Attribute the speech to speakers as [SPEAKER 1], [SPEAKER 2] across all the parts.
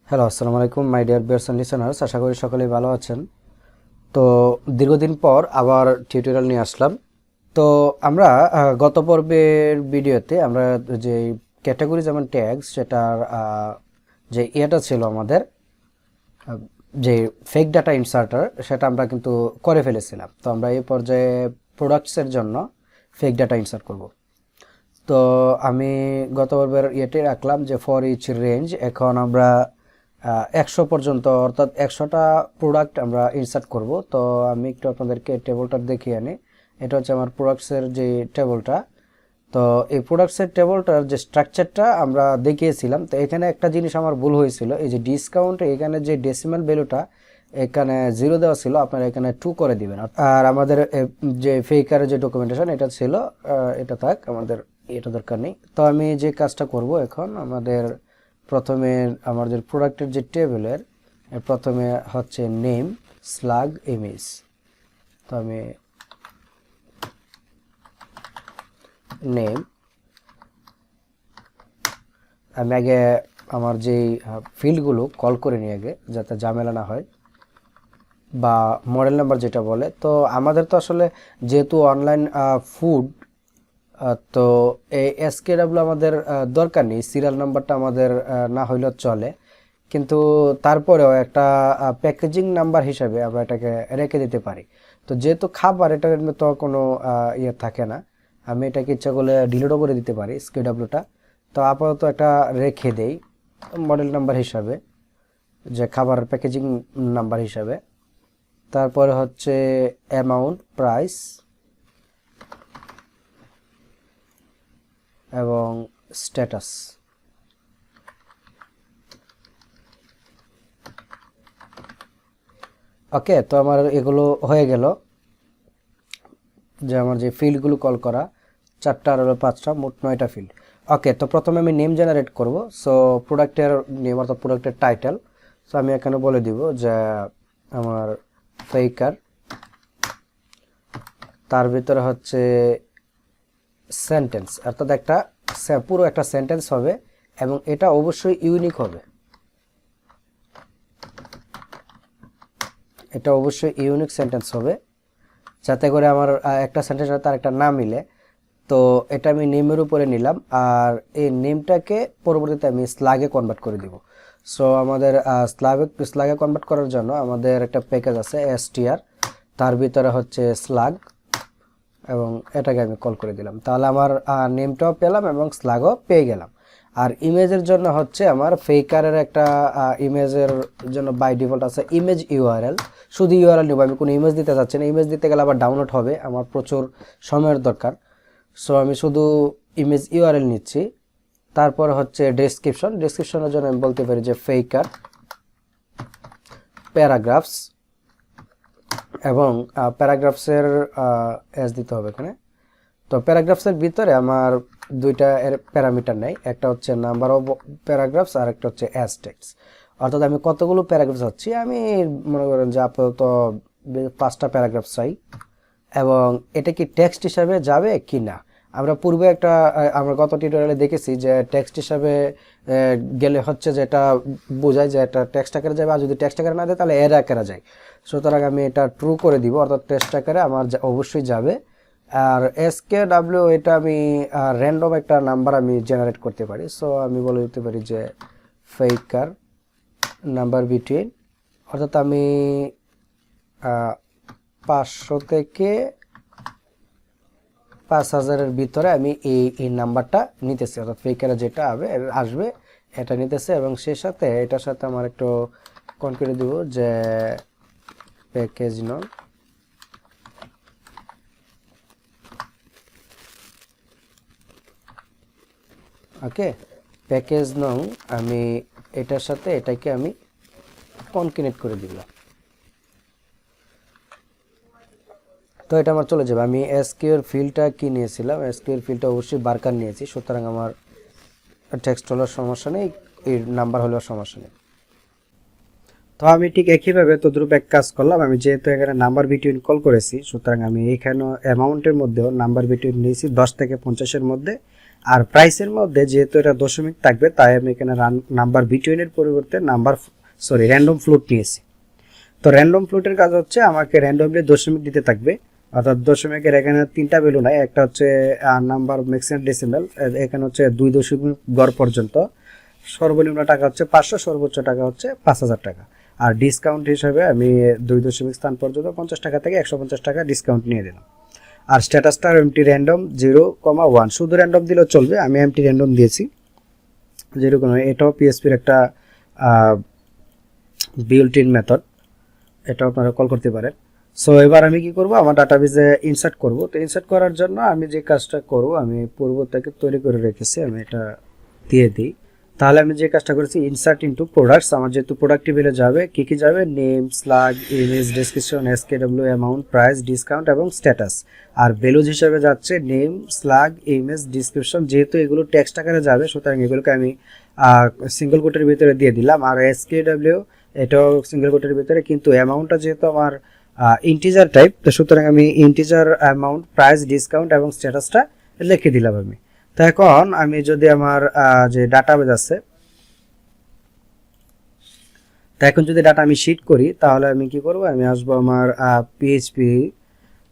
[SPEAKER 1] Hello, আসসালামু আলাইকুম my dear viewers and listeners. আশা করি সকলেই ভালো আছেন। তো দীর্ঘদিন পর আবার টিউটোরিয়াল নিয়ে আসলাম। তো আমরা গত পর্বের ভিডিওতে আমরা যে ক্যাটাগরি যেমন ট্যাগস সেটার যে ইয়েটা ছিল আমাদের যে ফেক ডাটা ইনসার্টার সেটা আমরা কিন্তু করে ফেলেছিলাম। তো আমরা এই পর্যায়ে প্রোডাক্টসের জন্য ফেক ডাটা ইনসার্ট করব। তো আমি গত পর্বের ইয়েতে রাখলাম যে ফর ইচ রেঞ্জ এখন আমরা 100 পর্যন্ত অর্থাৎ 100টা প্রোডাক্ট আমরা ইনসার্ট করব। তো আমি একটু আপনাদেরকে টেবলটা দেখিয়ে আনি। এটা হচ্ছে আমার প্রোডাক্টসের যে টেবলটা। তো এই প্রোডাক্টসের টেবলটার যে স্ট্রাকচারটা আমরা দেখিয়েছিলাম। তো এখানে একটা জিনিস আমার ভুল হয়েছিল, এই যে ডিসকাউন্ট এখানে যে ডেসিমাল ভ্যালুটা এখানে 0 দেওয়া ছিল, আপনারা এখানে 2 করে দিবেন। আর আমাদের যে ফেকারের যে ডকুমেন্টেশন এটা ছিল, এটা থাক, আমাদের এটা দরকার নেই। তো আমি যে কাজটা করব এখন, আমাদের প্রথমে আমাদের প্রোডাক্টের যে টেবিলের প্রথমে হচ্ছে নেম স্লাগ ইমেজ। তো আমি নেম আগে আমার যেই ফিল্ডগুলো কল করে নিই আগে, যাতে ঝামেলা না হয়, বা মডেল নাম্বার যেটা বলে। তো আমাদের তো আসলে যেহেতু অনলাইন ফুড, তো এই এসকেডব্লিউ আমাদের দরকার নেই, সিরিয়াল নাম্বারটা আমাদের না হইলেও চলে, কিন্তু তারপরেও একটা প্যাকেজিং নাম্বার হিসাবে আমরা এটাকে রেখে দিতে পারি। তো যেহেতু খাবার, এটার তো কোনো ইয়ে থাকে না, আমি এটাকে ইচ্ছা করলে ডিলিটও করে দিতে পারি এসকেডব্লিউটা। তো আপাতত একটা রেখে দেই মডেল নাম্বার হিসাবে, যে খাবার প্যাকেজিং নাম্বার হিসাবে। তারপরে হচ্ছে অ্যামাউন্ট, প্রাইস এবং স্ট্যাটাস। ওকে, তো আমার এগুলো হয়ে গেল, যে আমার যে ফিল্ডগুলো কল করা 4টা আর হলো 5টা, মোট 9টা ফিল্ড। ওকে, তো প্রথমে আমি নেম জেনারেট করব। সো প্রোডাক্টের নেম অর্থাৎ প্রোডাক্টের টাইটেল। সো আমি এখানে বলে দিব যে আমার ফেকার, তার ভিতরে হচ্ছে সেন্টেন্স, অর্থাৎ একটা পুরো একটা সেন্টেন্স হবে এবং এটা অবশ্যই ইউনিক হবে। এটা অবশ্যই ইউনিক সেন্টেন্স হবে, যাতে করে আমার একটা সেন্টেন্স তার একটা নাম মিলে। তো এটা আমি নেমের উপরে নিলাম, আর এই নেমটাকে পরবর্তীতে আমি স্লাগে কনভার্ট করে দিব। সো আমাদের স্লাগে কনভার্ট করার জন্য আমাদের একটা প্যাকেজ আছে str, তার ভিতরে হচ্ছে স্লাগ, এবং এটাকে আমি কল করে দিলাম। তাহলে আমার নেমটাও পেলাম এবং স্লাগও পেয়ে গেলাম। আর ইমেজের জন্য হচ্ছে আমার ফেকারের একটা ইমেজের জন্য বাই ডিফল্ট আছে ইমেজ ইউআরএল। শুধু ইউআরএল নেব, আমি কোনো ইমেজ দিতে চাচ্ছি না। ইমেজ দিতে গেলে আবার ডাউনলোড হবে, আমার প্রচুর সময়ের দরকার। সো আমি শুধু ইমেজ ইউআরএল নিচ্ছি। তারপর হচ্ছে ডেসক্রিপশনের জন্য আমি বলতে পারি যে ফেকার প্যারাগ্রাফস, এবং প্যারাগ্রাফসের এস দিতে হবে এখানে। তো প্যারাগ্রাফসের ভিতরে আমার দুইটা প্যারামিটার নেই, একটা হচ্ছে নাম্বার অফ প্যারাগ্রাফস আর একটা হচ্ছে অ্যাজ টেক্সট। অর্থাৎ আমি কতগুলো প্যারাগ্রাফস হচ্ছি, আমি মনে করেন যে আপাতত 5টা প্যারাগ্রাফ চাই, এবং এটা কি টেক্সট হিসাবে যাবে কি না। আমরা পূর্বে আমরা গত টিউটোরিয়ালে দেখেছি যে টেক্সট হিসাবে গেলে হচ্ছে যে এটা বোঝায় যে এটা টেক্সট আকারে যাবে, আর যদি টেক্সট আকারে না দেয় তাহলে এর আকারে যায়। সুতরাং আমি এটা ট্রু করে দিব, অর্থাৎ টেক্সট আকারে আমার অবশ্যই যাবে। আর এসকেডব্লিউ এটা আমি র্যান্ডম একটা নাম্বার আমি জেনারেট করতে পারি। সো আমি বলে দিতে পারি যে ফেকার নাম্বার বিটুইন, অর্থাৎ আমি 500 থেকে 5000-এর ভিতরে আমি এই নাম্বারটা নিতেছি, অর্থাৎ ফেকারে যেটা আসবে এটা নিতেছে। এবং সেই সাথে এটার সাথে আমার একটু কনফিডে দিব যে প্যাকেজ নং, ওকে, প্যাকেজ নং আমি এটার সাথে এটাকে আমি কনকানেক্ট করে দিলাম। তো এটা আমার চলে যাবে। আমি এসকিউএল ফিল্ডটা কি নিয়েছিলাম, এসকিউএল ফিল্ডটা অবশ্যই বারকার নিয়েছি, সুতরাং আমার টেক্সট হলেও সমস্যা নেই, এর নাম্বার হলেও সমস্যা নেই। তো আমি ঠিক একইভাবে তদ্রূপ এক কাজ করলাম। আমি যেহেতু এখানে নাম্বার বিটুইন কল করেছি, সুতরাং আমি এইখানে অ্যামাউন্টের মধ্যেও নাম্বার বিটুইন নিয়েছি 10 থেকে 50-এর মধ্যে, আর প্রাইসের মধ্যে যেহেতু এটা দশমিক থাকবে, তাই আমি এখানে নাম্বার বিটুইনের পরিবর্তে র্যান্ডম ফ্লোট নিয়েছি। তো র্যান্ডম ফ্লোটের কাজ হচ্ছে আমাকে র্যান্ডমলি দশমিক দিতে থাকবে, অর্থাৎ দশমিকের এখানে 3টা ভ্যালু নাই, একটা হচ্ছে নাম্বার ম্যাক্সিমাম ডেসিমেল, এখানে হচ্ছে 2 দশমিক গড় পর্যন্ত, সর্বনিম্ন টাকা হচ্ছে 500, সর্বোচ্চ টাকা হচ্ছে 5000 টাকা। আর ডিসকাউন্ট হিসাবে আমি 2 দশমিক স্থান পর্যন্ত 50 টাকা থেকে 150 টাকা ডিসকাউন্ট নিয়ে দিলাম। আর স্ট্যাটাসটা এমটি র্যান্ডম 0,1, শুধু র্যান্ডম দিলেও চলবে, আমি এমটি র্যান্ডম দিয়েছি 0, এটাও পিএইচপির একটা বিল্ট ইন মেথড, এটাও আপনারা কল করতে পারেন। সো এবার আমি কি করব, আমার ডাটাবেসে ইনসার্ট করব। তো ইনসার্ট করার জন্য আমি যে কাজটা করব, আমি পূর্ব থেকে তৈরি করে রেখেছি, আমি এটা দিয়ে দিই। তাহলে আমি যে কাজটা করেছি, ইনসার্ট ইনটু প্রোডাক্টস, আমার যেহেতু প্রোডাক্ট টেবিলে যাবে, কি কি যাবে, নেম, স্ল্যাগ, ইমেজ, ডেসক্রিপশন, এসকেডব্লিউ, অ্যামাউন্ট, প্রাইস, ডিসকাউন্ট এবং স্ট্যাটাস। আর ভ্যালুজ হিসেবে যাচ্ছে নেম, স্ল্যাগ, ইমেজ, ডিসক্রিপশন। যেহেতু এগুলো টেক্সট আকারে যাবে, সুতরাং এগুলোকে আমি সিঙ্গেল কোটের ভিতরে দিয়ে দিলাম। আর এসকেডব্লিউ এটাও সিঙ্গেল কোটের ভিতরে, কিন্তু অ্যামাউন্টটা যেহেতু আমার ইন্টিজার টাইপ, তো সুতরাং আমি ইন্টিজার, অ্যামাউন্ট, প্রাইস, ডিসকাউন্ট এবং স্ট্যাটাসটা লিখে দিলাম আমি। তো এখন আমি যদি আমার যে ডাটাবেস আছে, তো এখন যদি ডাটা আমি শিট করি, তাহলে আমি কি করব, আমি আসবো আমার পিএইচপি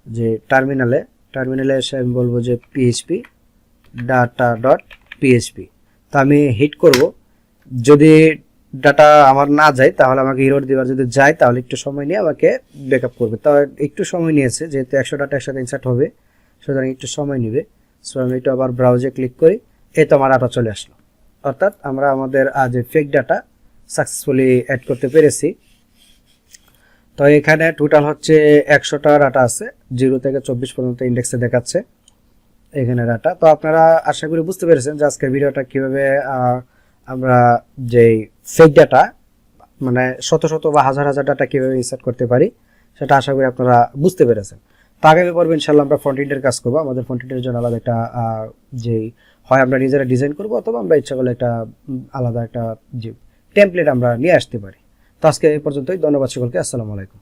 [SPEAKER 1] যে টার্মিনালে এসে আমি বলবো যে পিএইচপি ডাটা ডট পিএইচপি। তো আমি হিট করব, যদি ডাটা আমার না যায় তাহলে আমাকে এরর দিবার, যদি যায় তাহলে একটু সময় নিয়ে আমাকে ব্যাকআপ করবে। তো একটু সময় নিয়েছে, যেহেতু 100 ডাটা একসাথে ইনসার্ট হবে, সুতরাং একটু সময় নেবে। সো আমি একটু আবার ব্রাউজে ক্লিক করি, এই তো আমার ডাটা চলে আসলো। অর্থাৎ আমরা আমাদের যে ফেক ডাটা সাকসেসফুলি অ্যাড করতে পেরেছি। তো এখানে টোটাল হচ্ছে 100টা ডাটা আছে, 0 থেকে 24 পর্যন্ত ইন্ডেক্সে দেখাচ্ছে এখানে ডাটা। তো আপনারা আশা করি বুঝতে পেরেছেন যে আজকের ভিডিওটা কীভাবে আমরা যেই ফেক ডাটা, মানে শত শত বা হাজার হাজার ডাটা কীভাবে ইনসার্ট করতে পারি, সেটা আশা করি আপনারা বুঝতে পেরেছেন। তো আগামী পর্বে ইনশাল্লাহ আমরা ফ্রন্ট এন্ডের কাজ করবো। আমাদের ফ্রন্ট এন্ডের জন্য আলাদা একটা যেই হয় আমরা নিজেরা ডিজাইন করবো, অথবা আমরা ইচ্ছা করলে একটা আলাদা একটা যে টেমপ্লেট আমরা নিয়ে আসতে পারি। তো আজকে এই পর্যন্তই, ধন্যবাদ সকলকে, আসসালামু আলাইকুম।